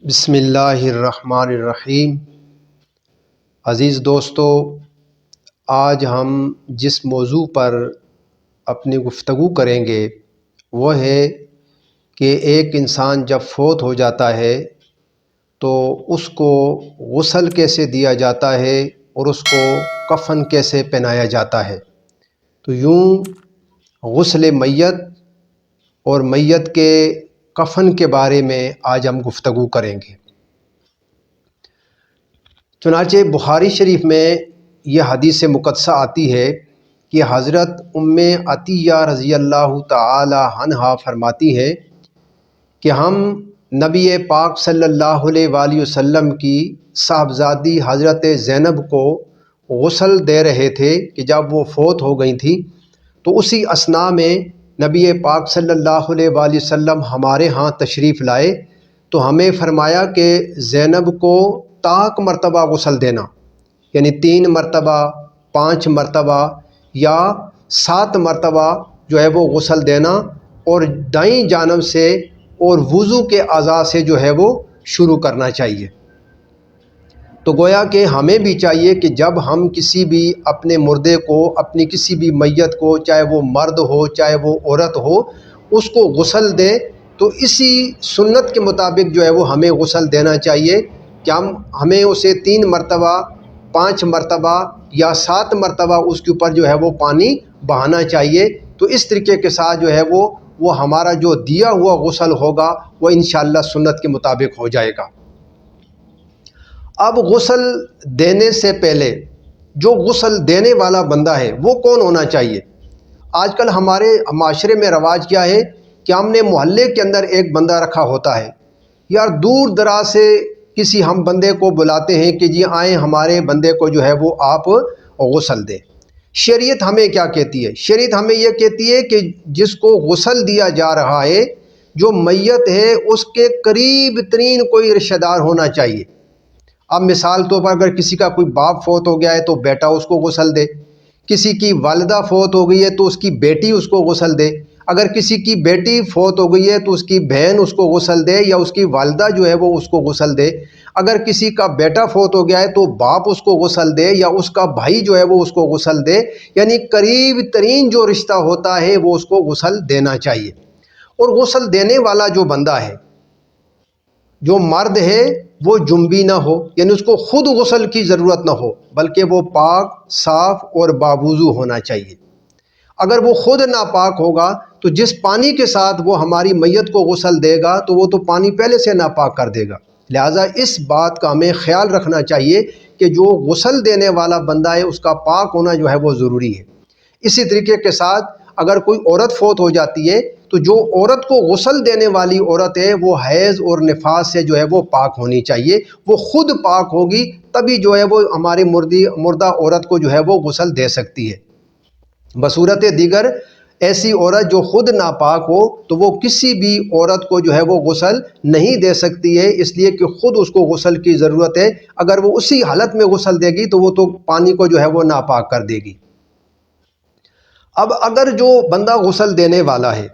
بسم اللہ الرحمن الرحیم۔ عزیز دوستو، آج ہم جس موضوع پر اپنی گفتگو کریں گے وہ ہے کہ ایک انسان جب فوت ہو جاتا ہے تو اس کو غسل کیسے دیا جاتا ہے اور اس کو کفن کیسے پہنایا جاتا ہے۔ تو یوں غسل میت اور میت کے کفن کے بارے میں آج ہم گفتگو کریں گے۔ چنانچہ بخاری شریف میں یہ حدیث مقدسہ آتی ہے کہ حضرت ام عطیہ رضی اللہ تعالی عنہا فرماتی ہے کہ ہم نبی پاک صلی اللہ علیہ وآلہ وسلم کی صاحبزادی حضرت زینب کو غسل دے رہے تھے کہ جب وہ فوت ہو گئی تھی، تو اسی اثناء میں نبی پاک صلی اللہ علیہ وآلہ وسلم ہمارے ہاں تشریف لائے تو ہمیں فرمایا کہ زینب کو طاق مرتبہ غسل دینا، یعنی 3 مرتبہ، 5 مرتبہ یا 7 مرتبہ جو ہے وہ غسل دینا، اور دائیں جانب سے اور وضو کے اعضاء سے جو ہے وہ شروع کرنا چاہیے۔ تو گویا کہ ہمیں بھی چاہیے کہ جب ہم کسی بھی اپنے مردے کو، اپنی کسی بھی میت کو، چاہے وہ مرد ہو چاہے وہ عورت ہو، اس کو غسل دیں تو اسی سنت کے مطابق جو ہے وہ ہمیں غسل دینا چاہیے کہ ہمیں اسے 3 مرتبہ، 5 مرتبہ یا 7 مرتبہ اس کے اوپر جو ہے وہ پانی بہانا چاہیے۔ تو اس طریقے کے ساتھ جو ہے وہ ہمارا جو دیا ہوا غسل ہوگا وہ انشاءاللہ سنت کے مطابق ہو جائے گا۔ اب غسل دینے سے پہلے جو غسل دینے والا بندہ ہے وہ کون ہونا چاہیے؟ آج کل ہمارے معاشرے میں رواج کیا ہے کہ ہم نے محلے کے اندر ایک بندہ رکھا ہوتا ہے، یا دور دراز سے کسی ہم بندے کو بلاتے ہیں کہ جی آئیں ہمارے بندے کو جو ہے وہ آپ غسل دیں۔ شریعت ہمیں کیا کہتی ہے؟ شریعت ہمیں یہ کہتی ہے کہ جس کو غسل دیا جا رہا ہے، جو میت ہے، اس کے قریب ترین کوئی رشتہ دار ہونا چاہیے۔ اب مثال طور پر اگر کسی کا کوئی باپ فوت ہو گیا ہے تو بیٹا اس کو غسل دے، کسی کی والدہ فوت ہو گئی ہے تو اس کی بیٹی اس کو غسل دے، اگر کسی کی بیٹی فوت ہو گئی ہے تو اس کی بہن اس کو غسل دے یا اس کی والدہ جو ہے وہ اس کو غسل دے، اگر کسی کا بیٹا فوت ہو گیا ہے تو باپ اس کو غسل دے یا اس کا بھائی جو ہے وہ اس کو غسل دے، یعنی قریب ترین جو رشتہ ہوتا ہے وہ اس کو غسل دینا چاہیے۔ اور غسل دینے والا جو بندہ ہے، جو مرد ہے، وہ جنبی نہ ہو، یعنی اس کو خود غسل کی ضرورت نہ ہو، بلکہ وہ پاک، صاف اور باوضو ہونا چاہیے۔ اگر وہ خود ناپاک ہوگا تو جس پانی کے ساتھ وہ ہماری میت کو غسل دے گا تو وہ تو پانی پہلے سے ناپاک کر دے گا۔ لہٰذا اس بات کا ہمیں خیال رکھنا چاہیے کہ جو غسل دینے والا بندہ ہے اس کا پاک ہونا جو ہے وہ ضروری ہے۔ اسی طریقے کے ساتھ اگر کوئی عورت فوت ہو جاتی ہے تو جو عورت کو غسل دینے والی عورت ہے وہ حیض اور نفاس سے جو ہے وہ پاک ہونی چاہیے، وہ خود پاک ہوگی تبھی جو ہے وہ ہماری مردہ عورت کو جو ہے وہ غسل دے سکتی ہے۔ بصورت دیگر ایسی عورت جو خود ناپاک ہو تو وہ کسی بھی عورت کو جو ہے وہ غسل نہیں دے سکتی ہے، اس لیے کہ خود اس کو غسل کی ضرورت ہے۔ اگر وہ اسی حالت میں غسل دے گی تو وہ تو پانی کو جو ہے وہ ناپاک کر دے گی۔ اب اگر جو بندہ غسل دینے والا ہے،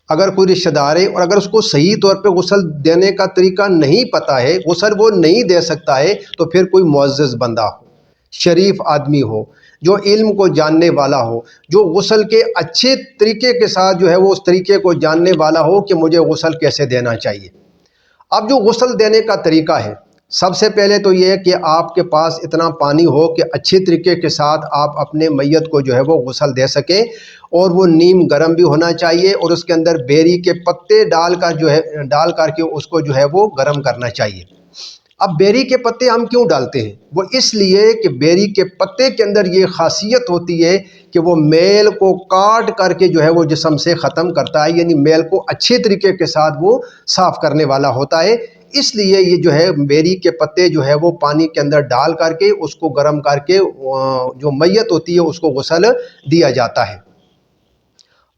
اگر کوئی رشتہ دار ہے اور اگر اس کو صحیح طور پہ غسل دینے کا طریقہ نہیں پتہ ہے، غسل وہ نہیں دے سکتا ہے، تو پھر کوئی معزز بندہ ہو، شریف آدمی ہو، جو علم کو جاننے والا ہو، جو غسل کے اچھے طریقے کے ساتھ جو ہے وہ اس طریقے کو جاننے والا ہو کہ مجھے غسل کیسے دینا چاہیے۔ اب جو غسل دینے کا طریقہ ہے، سب سے پہلے تو یہ ہے کہ آپ کے پاس اتنا پانی ہو کہ اچھے طریقے کے ساتھ آپ اپنے میت کو جو ہے وہ غسل دے سکیں، اور وہ نیم گرم بھی ہونا چاہیے، اور اس کے اندر بیری کے پتے ڈال کر کے اس کو جو ہے وہ گرم کرنا چاہیے۔ اب بیری کے پتے ہم کیوں ڈالتے ہیں؟ وہ اس لیے کہ بیری کے پتے کے اندر یہ خاصیت ہوتی ہے کہ وہ میل کو کاٹ کر کے جو ہے وہ جسم سے ختم کرتا ہے، یعنی میل کو اچھے طریقے کے ساتھ وہ صاف کرنے والا ہوتا ہے۔ اس لیے یہ جو ہے بیری کے پتے جو ہے وہ پانی کے اندر ڈال کر کے اس کو گرم کر کے جو میت ہوتی ہے اس کو غسل دیا جاتا ہے۔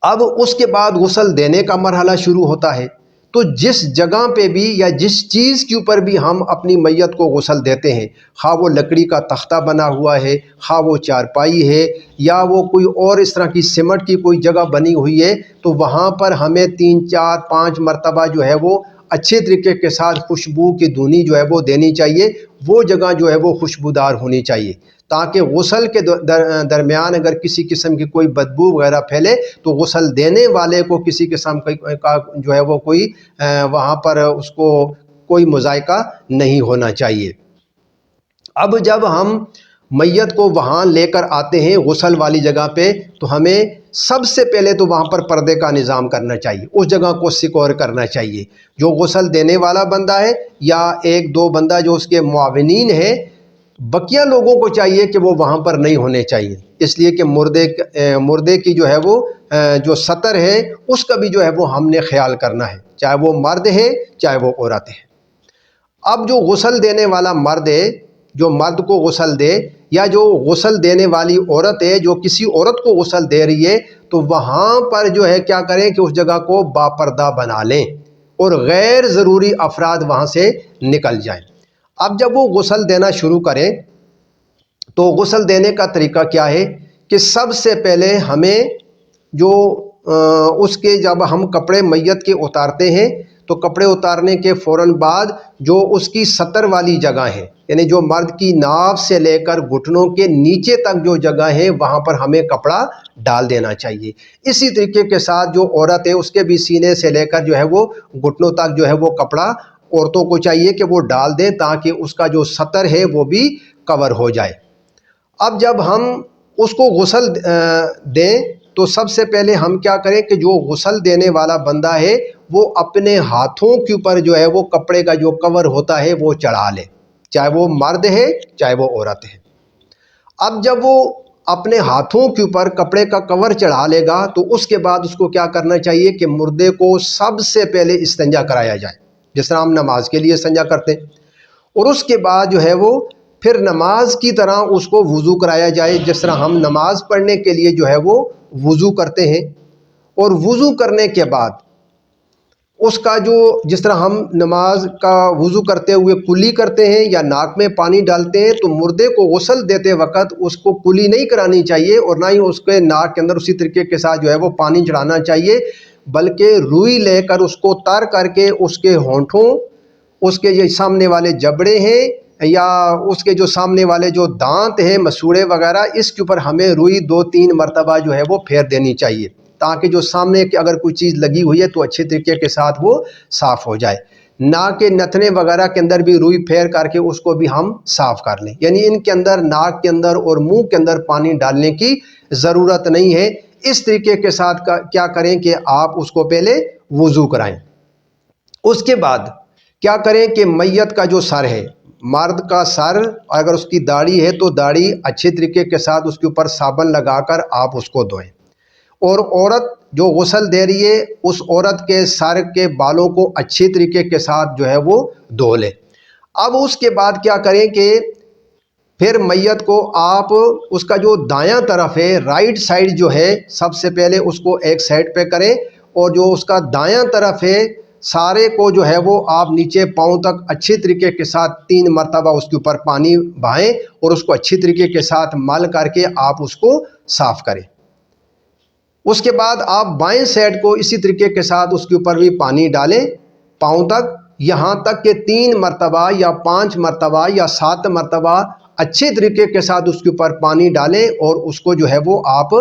اب اس کے بعد غسل دینے کا مرحلہ شروع ہوتا ہے۔ تو جس جگہ پہ بھی یا جس چیز کے اوپر بھی ہم اپنی میت کو غسل دیتے ہیں، خواہ وہ لکڑی کا تختہ بنا ہوا ہے، خواہ وہ چارپائی ہے، یا وہ کوئی اور اس طرح کی سیمنٹ کی کوئی جگہ بنی ہوئی ہے، تو وہاں پر ہمیں 3 4 5 مرتبہ جو ہے وہ اچھے طریقے کے ساتھ خوشبو کی دھونی جو ہے وہ دینی چاہیے، وہ جگہ جو ہے وہ خوشبودار ہونی چاہیے، تاکہ غسل کے درمیان اگر کسی قسم کی کوئی بدبو وغیرہ پھیلے تو غسل دینے والے کو کسی قسم کا جو ہے وہ کوئی وہاں پر اس کو کوئی مذائقہ نہیں ہونا چاہیے۔ اب جب ہم میت کو وہاں لے کر آتے ہیں غسل والی جگہ پہ، تو ہمیں سب سے پہلے تو وہاں پر پردے کا نظام کرنا چاہیے، اس جگہ کو سیکور کرنا چاہیے۔ جو غسل دینے والا بندہ ہے یا ایک دو بندہ جو اس کے معاونین ہیں، بقیہ لوگوں کو چاہیے کہ وہ وہاں پر نہیں ہونے چاہیے، اس لیے کہ مردے کی جو ہے وہ جو سطر ہے اس کا بھی جو ہے وہ ہم نے خیال کرنا ہے، چاہے وہ مرد ہے چاہے وہ عورت ہے۔ اب جو غسل دینے والا مرد ہے، جو مرد کو غسل دے، یا جو غسل دینے والی عورت ہے جو کسی عورت کو غسل دے رہی ہے، تو وہاں پر جو ہے کیا کریں کہ اس جگہ کو باپردہ بنا لیں اور غیر ضروری افراد وہاں سے نکل جائیں۔ اب جب وہ غسل دینا شروع کریں تو غسل دینے کا طریقہ کیا ہے کہ سب سے پہلے ہمیں جو اس کے جب ہم کپڑے میت کے اتارتے ہیں تو کپڑے اتارنے کے فوراً بعد جو اس کی سطر والی جگہ ہے، یعنی جو مرد کی ناف سے لے کر گھٹنوں کے نیچے تک جو جگہ ہے وہاں پر ہمیں کپڑا ڈال دینا چاہیے۔ اسی طریقے کے ساتھ جو عورت ہے اس کے بھی سینے سے لے کر جو ہے وہ گھٹنوں تک جو ہے وہ کپڑا عورتوں کو چاہیے کہ وہ ڈال دیں، تاکہ اس کا جو سطر ہے وہ بھی کور ہو جائے۔ اب جب ہم اس کو غسل دیں تو سب سے پہلے ہم کیا کریں کہ جو غسل دینے والا بندہ ہے وہ اپنے ہاتھوں کے اوپر جو ہے وہ کپڑے کا جو کور ہوتا ہے وہ چڑھا لے، چاہے وہ مرد ہے چاہے وہ عورت ہے۔ اب جب وہ اپنے ہاتھوں کے اوپر کپڑے کا کور چڑھا لے گا تو اس کے بعد اس کو کیا کرنا چاہیے کہ مردے کو سب سے پہلے استنجا کرایا جائے، جس طرح ہم نماز کے لیے استنجا کرتے ہیں، اور اس کے بعد جو ہے وہ پھر نماز کی طرح اس کو وضو کرایا جائے، جس طرح ہم نماز پڑھنے کے لیے جو ہے وہ وضو کرتے ہیں۔ اور وضو کرنے کے بعد اس کا جو جس طرح ہم نماز کا وضو کرتے ہوئے کلی کرتے ہیں یا ناک میں پانی ڈالتے ہیں، تو مردے کو غسل دیتے وقت اس کو کلی نہیں کرانی چاہیے اور نہ ہی اس کے ناک کے اندر اسی طریقے کے ساتھ جو ہے وہ پانی چڑھانا چاہیے، بلکہ روئی لے کر اس کو تر کر کے اس کے ہونٹوں، اس کے جو سامنے والے جبڑے ہیں یا اس کے جو سامنے والے جو دانت ہیں مسوڑے وغیرہ، اس کے اوپر ہمیں روئی 2-3 مرتبہ جو ہے وہ پھیر دینی چاہیے، تاکہ جو سامنے کہ اگر کوئی چیز لگی ہوئی ہے تو اچھے طریقے کے ساتھ وہ صاف ہو جائے۔ ناک کے نتنے وغیرہ کے اندر بھی روئی پھیر کر کے اس کو بھی ہم صاف کر لیں، یعنی ان کے اندر ناک کے اندر اور منہ کے اندر پانی ڈالنے کی ضرورت نہیں ہے۔ اس طریقے کے ساتھ کیا کریں کہ آپ اس کو پہلے وضو کرائیں۔ اس کے بعد کیا کریں کہ میت کا جو سر ہے، مرد کا سر اگر اس کی داڑھی ہے تو داڑھی اچھے طریقے کے ساتھ اس کے اوپر صابن لگا کر آپ اس کو دھوئیں، اور عورت جو غسل دے رہی ہے اس عورت کے سر کے بالوں کو اچھے طریقے کے ساتھ جو ہے وہ دھو لے۔ اب اس کے بعد کیا کریں کہ پھر میت کو آپ اس کا جو دایاں طرف ہے رائٹ سائڈ جو ہے سب سے پہلے اس کو ایک سائڈ پہ کریں، اور جو اس کا دایاں طرف ہے سارے کو جو ہے وہ آپ نیچے پاؤں تک اچھے طریقے کے ساتھ 3 مرتبہ اس کے اوپر پانی بہائیں اور اس کو اچھے طریقے کے ساتھ مل کر کے آپ اس کو صاف کریں۔ اس کے بعد آپ بائیں سائڈ کو اسی طریقے کے ساتھ اس کے اوپر بھی پانی ڈالیں پاؤں تک، یہاں تک کہ 3 مرتبہ یا 5 مرتبہ یا 7 مرتبہ اچھے طریقے کے ساتھ اس کے اوپر پانی ڈالیں اور اس کو جو ہے وہ آپ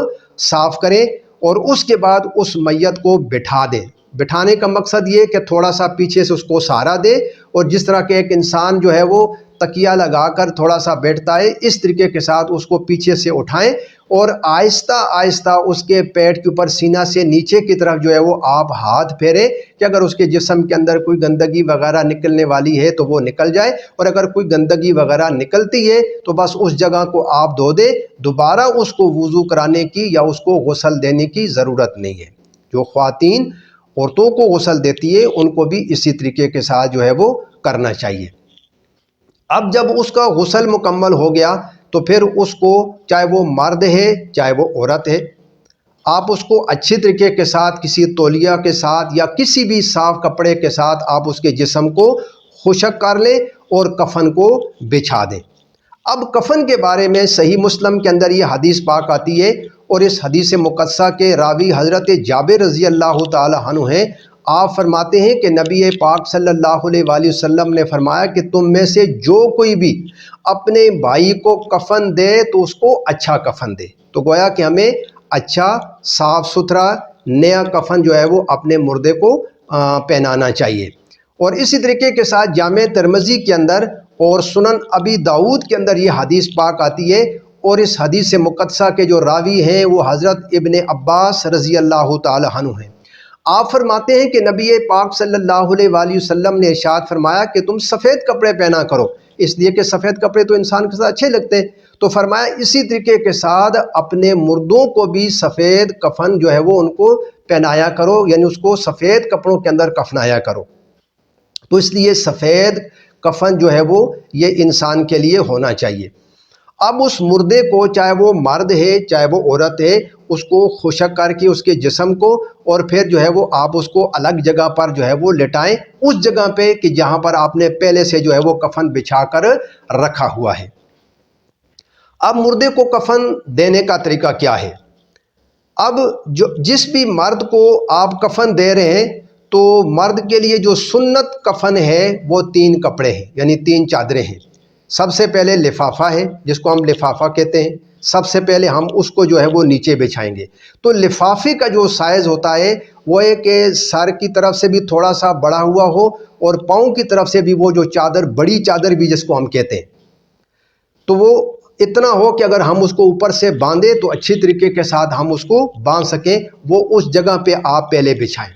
صاف کریں، اور اس کے بعد اس میت کو بٹھا دیں۔ بٹھانے کا مقصد یہ کہ تھوڑا سا پیچھے سے اس کو سہارا دے، اور جس طرح کہ ایک انسان جو ہے وہ تکیہ لگا کر تھوڑا سا بیٹھتا ہے اس طریقے کے ساتھ اس کو پیچھے سے اٹھائیں، اور آہستہ آہستہ اس کے پیٹ کے اوپر سینہ سے نیچے کی طرف جو ہے وہ آپ ہاتھ پھیریں کہ اگر اس کے جسم کے اندر کوئی گندگی وغیرہ نکلنے والی ہے تو وہ نکل جائے، اور اگر کوئی گندگی وغیرہ نکلتی ہے تو بس اس جگہ کو آپ دھو دیں، دوبارہ اس کو وضو کرانے کی یا اس کو غسل دینے کی ضرورت نہیں ہے۔ جو خواتین عورتوں کو غسل دیتی ہے ان کو بھی اسی طریقے کے ساتھ جو ہے وہ کرنا چاہیے۔ اب جب اس کا غسل مکمل ہو گیا تو پھر اس کو چاہے وہ مرد ہے چاہے وہ عورت ہے، آپ اس کو اچھے طریقے کے ساتھ کسی تولیہ کے ساتھ یا کسی بھی صاف کپڑے کے ساتھ آپ اس کے جسم کو خشک کر لیں اور کفن کو بچھا دیں۔ اب کفن کے بارے میں صحیح مسلم کے اندر یہ حدیث پاک آتی ہے، اور اس حدیث مقدسہ کے راوی حضرت جابر رضی اللہ تعالی عنہ ہیں۔ آپ فرماتے ہیں کہ نبی پاک صلی اللہ علیہ وآلہ وسلم نے فرمایا کہ تم میں سے جو کوئی بھی اپنے بھائی کو کفن دے تو اس کو اچھا کفن دے۔ تو گویا کہ ہمیں اچھا صاف ستھرا نیا کفن جو ہے وہ اپنے مردے کو پہنانا چاہیے۔ اور اسی طریقے کے ساتھ جامع ترمذی کے اندر اور سنن ابی داؤد کے اندر یہ حدیث پاک آتی ہے، اور اس حدیث مقدسہ کے جو راوی ہیں وہ حضرت ابن عباس رضی اللہ تعالی عنہ ہیں۔ آپ فرماتے ہیں کہ نبی پاک صلی اللہ علیہ وآلہ وسلم نے ارشاد فرمایا کہ تم سفید کپڑے پہنا کرو، اس لیے کہ سفید کپڑے تو انسان کے ساتھ اچھے لگتے ہیں۔ تو فرمایا اسی طریقے کے ساتھ اپنے مردوں کو بھی سفید کفن جو ہے وہ ان کو پہنایا کرو، یعنی اس کو سفید کپڑوں کے اندر کفنایا کرو۔ تو اس لیے سفید کفن جو ہے وہ یہ انسان کے لیے ہونا چاہیے۔ اب اس مردے کو، چاہے وہ مرد ہے چاہے وہ عورت ہے، اس کو خشک کر کے اس کے جسم کو، اور پھر جو ہے وہ آپ اس کو الگ جگہ پر جو ہے وہ لٹائیں، اس جگہ پہ کہ جہاں پر آپ نے پہلے سے جو ہے وہ کفن بچھا کر رکھا ہوا ہے۔ اب مردے کو کفن دینے کا طریقہ کیا ہے؟ اب جس بھی مرد کو آپ کفن دے رہے ہیں تو مرد کے لیے جو سنت کفن ہے وہ 3 کپڑے ہیں، یعنی 3 چادریں ہیں۔ سب سے پہلے لفافہ ہے، جس کو ہم لفافہ کہتے ہیں، سب سے پہلے ہم اس کو جو ہے وہ نیچے بچھائیں گے۔ تو لفافے کا جو سائز ہوتا ہے وہ ہے کہ سر کی طرف سے بھی تھوڑا سا بڑا ہوا ہو، اور پاؤں کی طرف سے بھی وہ جو چادر، بڑی چادر بھی جس کو ہم کہتے ہیں، تو وہ اتنا ہو کہ اگر ہم اس کو اوپر سے باندھیں تو اچھی طریقے کے ساتھ ہم اس کو باندھ سکیں، وہ اس جگہ پہ آپ پہلے بچھائیں۔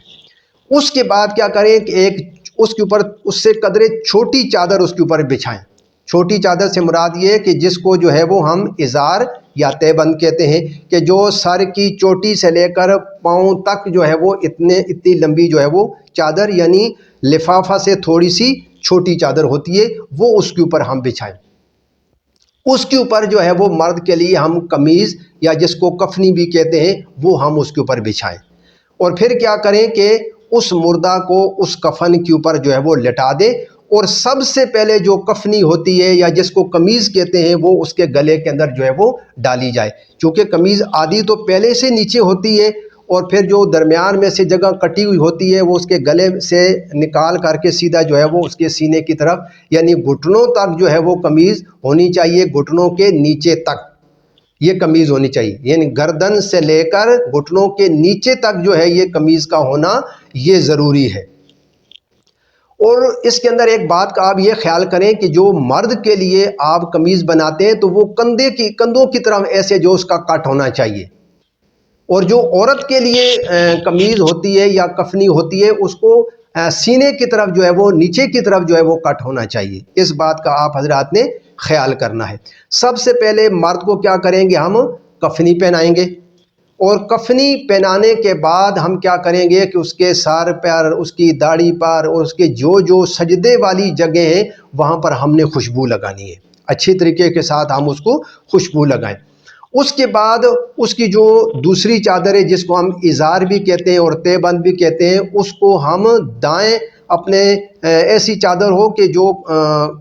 اس کے بعد کیا کریں کہ ایک اس کے اوپر اس سے قدرے چھوٹی چادر اس کے اوپر بچھائیں۔ چھوٹی چادر سے مراد یہ ہے کہ جس کو جو ہے وہ ہم ازار یا تہبند کہتے ہیں، کہ جو سر کی چوٹی سے لے کر پاؤں تک جو ہے وہ اتنی لمبی جو ہے وہ چادر، یعنی لفافہ سے تھوڑی سی چھوٹی چادر ہوتی ہے، وہ اس کے اوپر ہم بچھائیں۔ اس کے اوپر جو ہے وہ مرد کے لیے ہم قمیض یا جس کو کفنی بھی کہتے ہیں وہ ہم اس کے اوپر بچھائیں، اور پھر کیا کریں کہ اس مردہ کو اس کفن کے اوپر جو ہے وہ لٹا دیں، اور سب سے پہلے جو کفنی ہوتی ہے یا جس کو قمیض کہتے ہیں وہ اس کے گلے کے اندر جو ہے وہ ڈالی جائے، چونکہ قمیض آدھی تو پہلے سے نیچے ہوتی ہے، اور پھر جو درمیان میں سے جگہ کٹی ہوئی ہوتی ہے وہ اس کے گلے سے نکال کر کے سیدھا جو ہے وہ اس کے سینے کی طرف، یعنی گھٹنوں تک جو ہے وہ قمیض ہونی چاہیے، گھٹنوں کے نیچے تک یہ قمیض ہونی چاہیے، یعنی گردن سے لے کر گھٹنوں کے نیچے تک جو ہے یہ قمیض کا ہونا یہ ضروری ہے۔ اور اس کے اندر ایک بات کا آپ یہ خیال کریں کہ جو مرد کے لیے آپ قمیض بناتے ہیں تو وہ کندھوں کی طرف ایسے جو اس کا کٹ ہونا چاہیے، اور جو عورت کے لیے قمیض ہوتی ہے یا کفنی ہوتی ہے اس کو سینے کی طرف جو ہے وہ نیچے کی طرف جو ہے وہ کٹ ہونا چاہیے۔ اس بات کا آپ حضرات نے خیال کرنا ہے۔ سب سے پہلے مرد کو کیا کریں گے، ہم کفنی پہنائیں گے، اور کفنی پہنانے کے بعد ہم کیا کریں گے کہ اس کے سر پر، اس کی داڑھی پر، اور اس کے جو سجدے والی جگہ ہیں وہاں پر ہم نے خوشبو لگانی ہے، اچھی طریقے کے ساتھ ہم اس کو خوشبو لگائیں۔ اس کے بعد اس کی جو دوسری چادر ہے جس کو ہم ازار بھی کہتے ہیں اور تہبند بھی کہتے ہیں، اس کو ہم دائیں اپنے ایسی چادر ہو کہ جو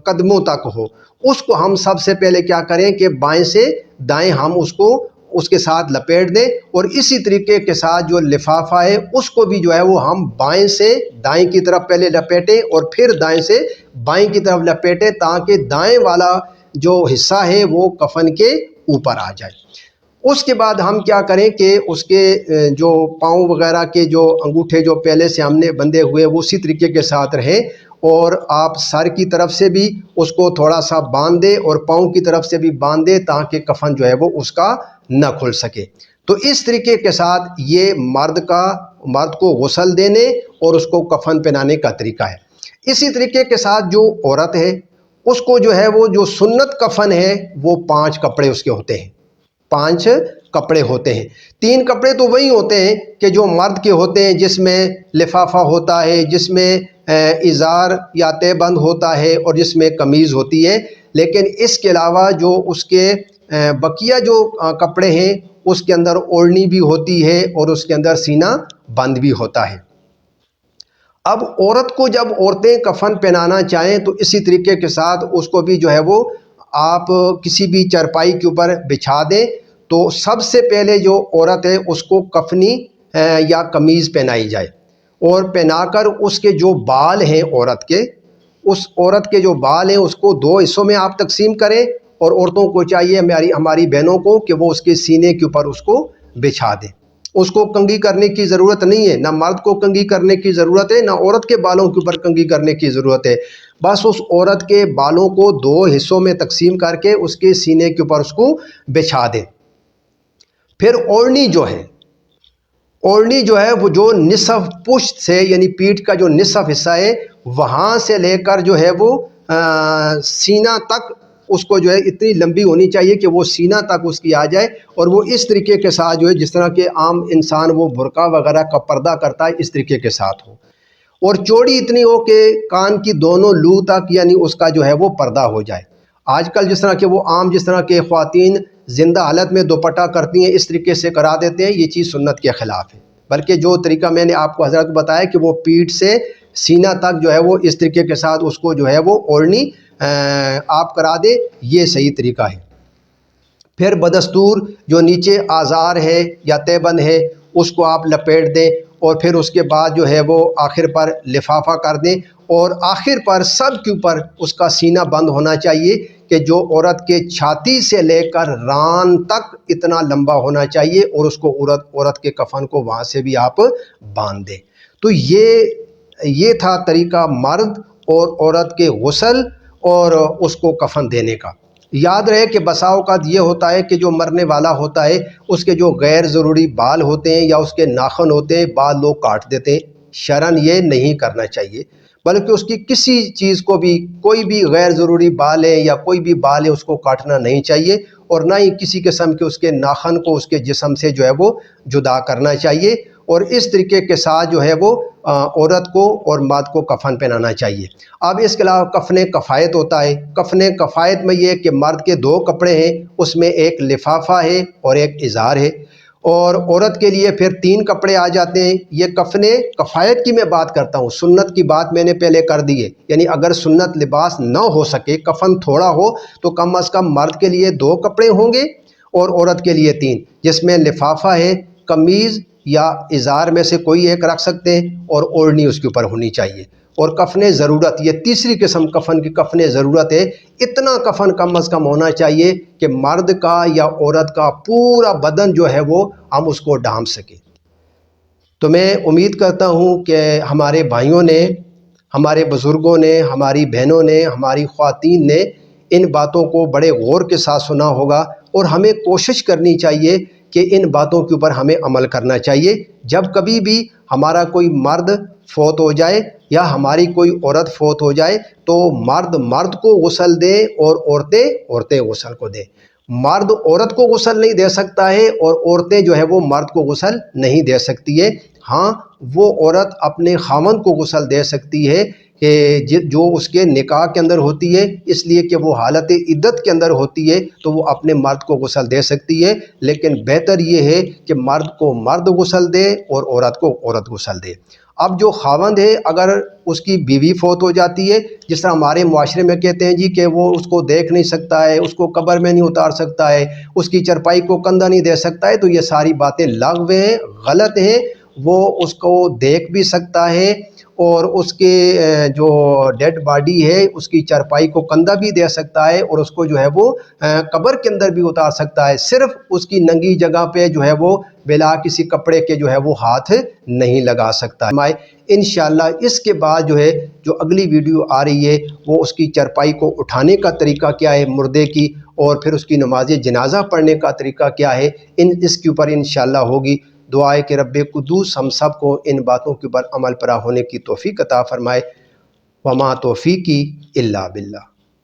قدموں تک ہو، اس کو ہم سب سے پہلے کیا کریں کہ بائیں سے دائیں ہم اس کو اس کے ساتھ لپیٹ دیں، اور اسی طریقے کے ساتھ جو لفافہ ہے اس کو بھی جو ہے وہ ہم بائیں سے دائیں کی طرف پہلے لپیٹیں اور پھر دائیں سے بائیں کی طرف لپیٹیں، تاکہ دائیں والا جو حصہ ہے وہ کفن کے اوپر آ جائے۔ اس کے بعد ہم کیا کریں کہ اس کے جو پاؤں وغیرہ کے جو انگوٹھے جو پہلے سے ہم نے بندھے ہوئے وہ اسی طریقے کے ساتھ رہیں، اور آپ سر کی طرف سے بھی اس کو تھوڑا سا باندھ دیں اور پاؤں کی طرف سے بھی باندھ دیں تاکہ کفن جو ہے وہ اس کا نہ کھل سکے۔ تو اس طریقے کے ساتھ یہ مرد کو غسل دینے اور اس کو کفن پہنانے کا طریقہ ہے۔ اسی طریقے کے ساتھ جو عورت ہے اس کو جو ہے وہ جو سنت کفن ہے وہ 5 کپڑے اس کے ہوتے ہیں، 5 کپڑے ہوتے ہیں۔ 3 کپڑے تو وہی ہوتے ہیں کہ جو مرد کے ہوتے ہیں، جس میں لفافہ ہوتا ہے، جس میں ازار یا تہبند ہوتا ہے، اور جس میں قمیض ہوتی ہے، لیکن اس کے علاوہ جو اس کے بقیہ جو کپڑے ہیں اس کے اندر اوڑھنی بھی ہوتی ہے اور اس کے اندر سینہ بند بھی ہوتا ہے۔ اب عورت کو جب عورتیں کفن پہنانا چاہیں تو اسی طریقے کے ساتھ اس کو بھی جو ہے وہ آپ کسی بھی چرپائی کے اوپر بچھا دیں، تو سب سے پہلے جو عورت ہے اس کو کفنی یا قمیض پہنائی جائے۔ اور پہنا کر اس کے جو بال ہیں عورت کے، اس عورت کے جو بال ہیں اس کو 2 حصوں میں آپ تقسیم کریں، اور عورتوں کو چاہیے ہماری بہنوں کو کہ وہ اس کے سینے کے اوپر اس کو بچھا دیں۔ اس کو کنگھی کرنے کی ضرورت نہیں ہے، نہ مرد کو کنگھی کرنے کی ضرورت ہے، نہ عورت کے بالوں کے اوپر کنگھی کرنے کی ضرورت ہے۔ بس اس عورت کے بالوں کو 2 حصوں میں تقسیم کر کے اس کے سینے کے اوپر اس کو بچھا دیں۔ پھر اوڑھنی جو ہے وہ جو نصف پشت سے یعنی پیٹھ کا جو نصف حصہ ہے وہاں سے لے کر جو ہے وہ سینہ تک اس کو جو ہے اتنی لمبی ہونی چاہیے کہ وہ سینہ تک اس کی آ جائے، اور وہ اس طریقے کے ساتھ جو ہے جس طرح کہ عام انسان وہ برقع وغیرہ کا پردہ کرتا ہے اس طریقے کے ساتھ ہو، اور چوڑی اتنی ہو کہ کان کی دونوں لو تک یعنی اس کا جو ہے وہ پردہ ہو جائے۔ آج کل جس طرح کہ وہ عام جس طرح کہ خواتین زندہ حالت میں دوپٹہ کرتی ہیں اس طریقے سے کرا دیتے ہیں، یہ چیز سنت کے خلاف ہے، بلکہ جو طریقہ میں نے آپ کو حضرت بتایا کہ وہ پیٹھ سے سینہ تک جو ہے وہ اس طریقے کے ساتھ اس کو جو ہے وہ اوڑھنی آپ کرا دیں، یہ صحیح طریقہ ہے۔ پھر بدستور جو نیچے آزار ہے یا تہبند ہے اس کو آپ لپیٹ دیں، اور پھر اس کے بعد جو ہے وہ آخر پر لفافہ کر دیں، اور آخر پر سب کے اوپر اس کا سینہ بند ہونا چاہیے کہ جو عورت کے چھاتی سے لے کر ران تک اتنا لمبا ہونا چاہیے، اور اس کو عورت کے کفن کو وہاں سے بھی آپ باندھ دیں۔ تو یہ تھا طریقہ مرد اور عورت کے غسل اور اس کو کفن دینے کا۔ یاد رہے کہ بسا اوقات یہ ہوتا ہے کہ جو مرنے والا ہوتا ہے اس کے جو غیر ضروری بال ہوتے ہیں یا اس کے ناخن ہوتے ہیں بال لوگ کاٹ دیتے ہیں، شرعاً یہ نہیں کرنا چاہیے، بلکہ اس کی کسی چیز کو بھی کوئی بھی غیر ضروری بال ہے یا کوئی بھی بال ہے اس کو کاٹنا نہیں چاہیے، اور نہ ہی کسی قسم کے اس کے ناخن کو اس کے جسم سے جو ہے وہ جدا کرنا چاہیے، اور اس طریقے کے ساتھ جو ہے وہ عورت کو اور مرد کو کفن پہنانا چاہیے۔ اب اس کے علاوہ کفن کفایت ہوتا ہے۔ کفن کفایت میں یہ کہ مرد کے 2 کپڑے ہیں، اس میں ایک لفافہ ہے اور ایک ازار ہے، اور عورت کے لیے پھر 3 کپڑے آ جاتے ہیں۔ یہ کفن کفایت کی میں بات کرتا ہوں، سنت کی بات میں نے پہلے کر دی ہے، یعنی اگر سنت لباس نہ ہو سکے کفن تھوڑا ہو تو کم از کم مرد کے لیے 2 کپڑے ہوں گے اور عورت کے لیے 3، جس میں لفافہ ہے، قمیض یا ازار میں سے کوئی ایک رکھ سکتے ہیں، اور اوڑھنی اس کے اوپر ہونی چاہیے۔ اور کفن ضرورت، یہ تیسری قسم کفن کی کفن ضرورت ہے، اتنا کفن کم از کم ہونا چاہیے کہ مرد کا یا عورت کا پورا بدن جو ہے وہ ہم اس کو ڈھانپ سکیں۔ تو میں امید کرتا ہوں کہ ہمارے بھائیوں نے، ہمارے بزرگوں نے، ہماری بہنوں نے، ہماری خواتین نے ان باتوں کو بڑے غور کے ساتھ سنا ہوگا، اور ہمیں کوشش کرنی چاہیے کہ ان باتوں کے اوپر ہمیں عمل کرنا چاہیے۔ جب کبھی بھی ہمارا کوئی مرد فوت ہو جائے یا ہماری کوئی عورت فوت ہو جائے تو مرد کو غسل دیں اور عورتیں غسل کو دیں۔ مرد عورت کو غسل نہیں دے سکتا ہے، اور عورتیں جو ہے وہ مرد کو غسل نہیں دے سکتی ہے۔ ہاں، وہ عورت اپنے خاوند کو غسل دے سکتی ہے کہ جو اس کے نکاح کے اندر ہوتی ہے، اس لیے کہ وہ حالت عدت کے اندر ہوتی ہے تو وہ اپنے مرد کو غسل دے سکتی ہے، لیکن بہتر یہ ہے کہ مرد کو مرد غسل دے اور عورت کو عورت غسل دے۔ اب جو خاوند ہے اگر اس کی بیوی فوت ہو جاتی ہے، جس طرح ہمارے معاشرے میں کہتے ہیں جی کہ وہ اس کو دیکھ نہیں سکتا ہے، اس کو قبر میں نہیں اتار سکتا ہے، اس کی چرپائی کو کندھا نہیں دے سکتا ہے، تو یہ ساری باتیں لغو ہیں، غلط ہیں۔ وہ اس کو دیکھ بھی سکتا ہے، اور اس کے جو ڈیڈ باڈی ہے اس کی چرپائی کو کندھا بھی دے سکتا ہے، اور اس کو جو ہے وہ قبر کے اندر بھی اتار سکتا ہے، صرف اس کی ننگی جگہ پہ جو ہے وہ بلا کسی کپڑے کے جو ہے وہ ہاتھ نہیں لگا سکتا ہے۔ انشاءاللہ اس کے بعد جو ہے جو اگلی ویڈیو آ رہی ہے وہ اس کی چرپائی کو اٹھانے کا طریقہ کیا ہے مردے کی، اور پھر اس کی نماز جنازہ پڑھنے کا طریقہ کیا ہے، اس کے اوپر انشاءاللہ ہوگی۔ دعا ہے کہ رب قدوس ہم سب کو ان باتوں کے اوپر عمل پیرا ہونے کی توفیق عطا فرمائے۔ وما توفیقی الا باللہ۔